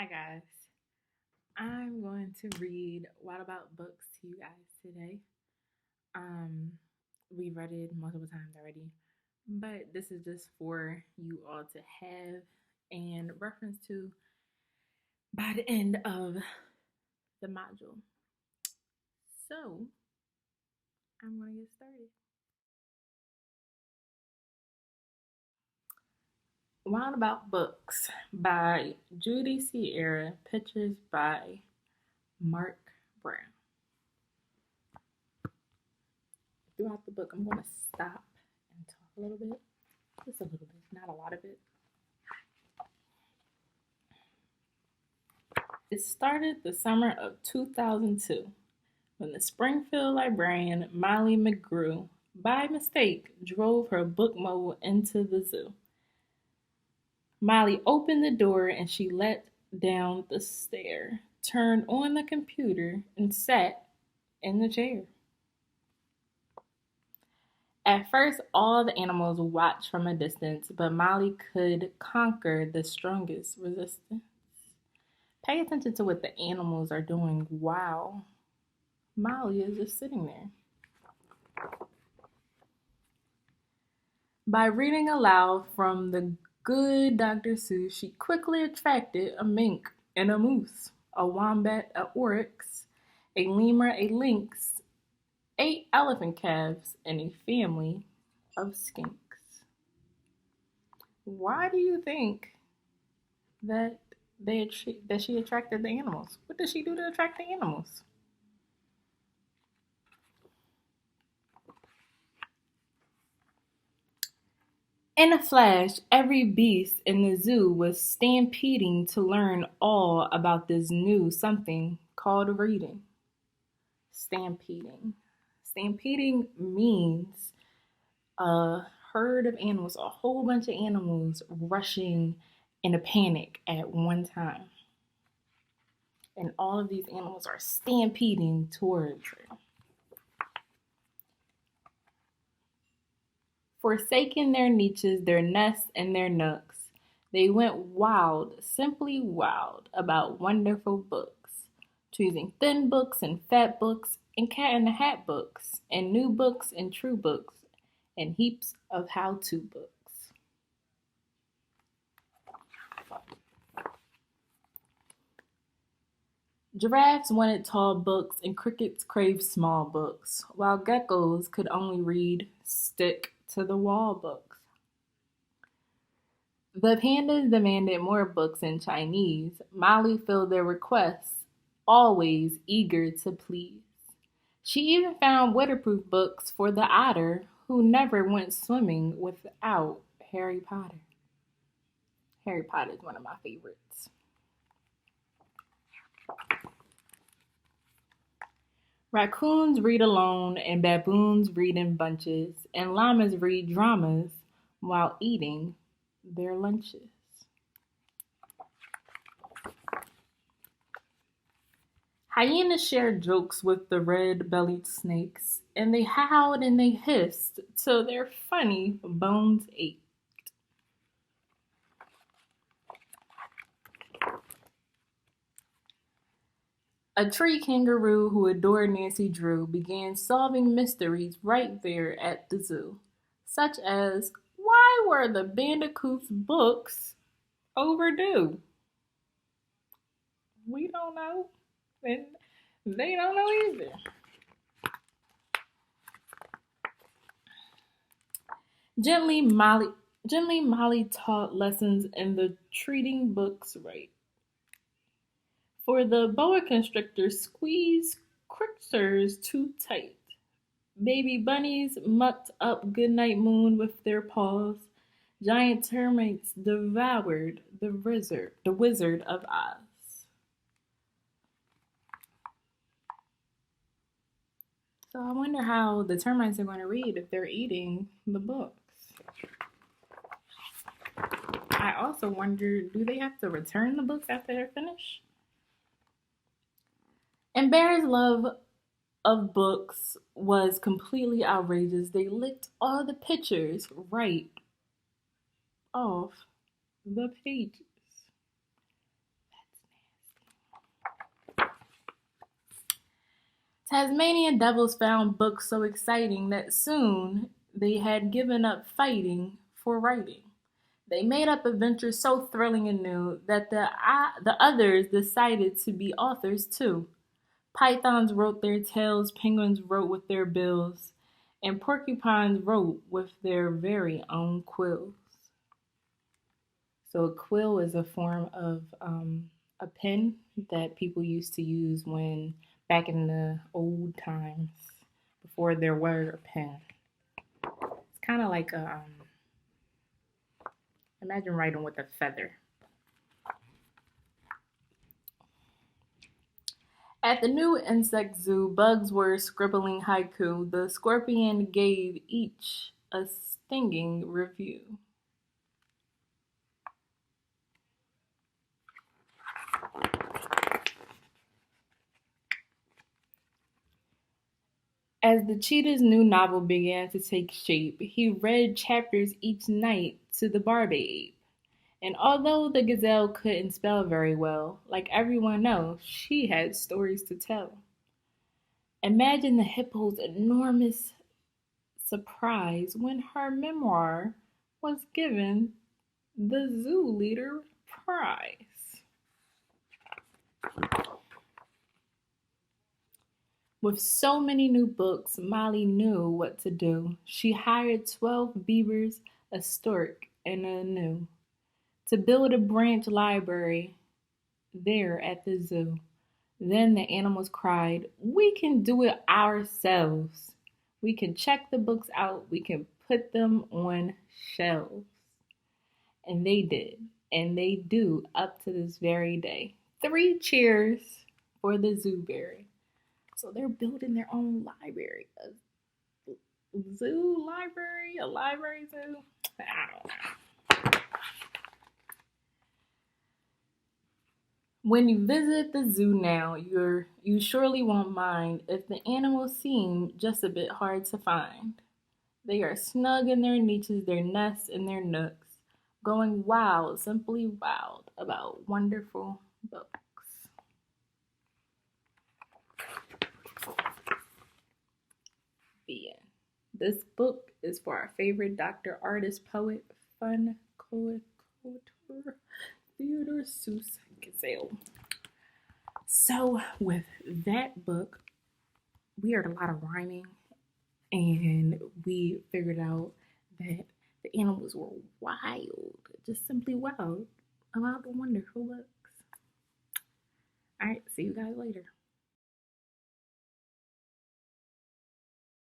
Hi guys. I'm going to read What About Books to you guys today. Um, we've read it multiple times already, but this is just for you all to have and reference to by the end of the module. So I'm going to get started. What About Books by Judy Sierra, pictures by Mark Brown. Throughout the book, I'm going to stop and talk a little bit. Just a little bit, not a lot of it. It started the summer of 2002 when the Springfield librarian Molly McGrew, by mistake, drove her book mobile into the zoo. Molly opened the door and she let down the stair, turned on the computer, and sat in the chair. At first, all the animals watched from a distance, but Molly could conquer the strongest resistance. Pay attention to what the animals are doing while Molly is just sitting there. By reading aloud from the good Dr. Seuss, she quickly attracted a mink and a moose, a wombat, a oryx, a lemur, a lynx, 8 elephant calves, and a family of skinks. Why do you think that that she attracted the animals? What did she do to attract the animals? In a flash, every beast in the zoo was stampeding to learn all about this new something called reading. Stampeding. Stampeding means a herd of animals, a whole bunch of animals rushing in a panic at one time. And all of these animals are stampeding towards her. Forsaking their niches, their nests, and their nooks, they went wild, simply wild, about wonderful books, choosing thin books and fat books, and cat in the hat books, and new books and true books, and heaps of how-to books. Giraffes wanted tall books, and crickets craved small books, while geckos could only read stick-to-the-wall books. The pandas demanded more books in Chinese. Molly filled their requests, always eager to please. She even found waterproof books for the otter who never went swimming without Harry Potter. Harry Potter is one of my favorites. Raccoons read alone, and baboons read in bunches, and llamas read dramas while eating their lunches. Hyenas shared jokes with the red-bellied snakes, and they howled and they hissed till their funny bones ached. A tree kangaroo who adored Nancy Drew began solving mysteries right there at the zoo, such as why were the Bandicoot's books overdue? We don't know, and they don't know either. Gently, Molly taught lessons in the treating books right. For the boa constrictor squeezed critters too tight. Baby bunnies mucked up Goodnight Moon with their paws. Giant termites devoured the Wizard of Oz. So I wonder how the termites are going to read if they're eating the books. I also wonder, do they have to return the books after they're finished? And Bear's love of books was completely outrageous. They licked all the pictures right off the pages. Tasmanian devils found books so exciting that soon they had given up fighting for writing. They made up adventures so thrilling and new that the others decided to be authors too. Pythons wrote their tales, penguins wrote with their bills, and porcupines wrote with their very own quills. So a quill is a form of a pen that people used to use when back in the old times before there were a pen. It's kind of like a imagine writing with a feather. At the new insect zoo, bugs were scribbling haiku. The scorpion gave each a stinging review. As the cheetah's new novel began to take shape, he read chapters each night to the barbabe. And although the gazelle couldn't spell very well, like everyone else, she had stories to tell. Imagine the hippo's enormous surprise when her memoir was given the zoo leader prize. With so many new books, Molly knew what to do. She hired 12 beavers, a stork, and a gnu to build a branch library there at the zoo. Then the animals cried, "We can do it ourselves. We can check the books out. We can put them on shelves." And they did. And they do up to this very day. 3 cheers for the Zooberry. So they're building their own library. A zoo library? A library zoo? I don't know. When you visit the zoo now, you surely won't mind if the animals seem just a bit hard to find. They are snug in their niches, their nests, and their nooks, going wild, simply wild, about wonderful books. The end. This book is for our favorite doctor, artist, poet, fun, couture, Theodore Seuss Gazelle. So, with that book, we heard a lot of rhyming and we figured out that the animals were wild, just simply wild, about the wonderful books. All right, see you guys later.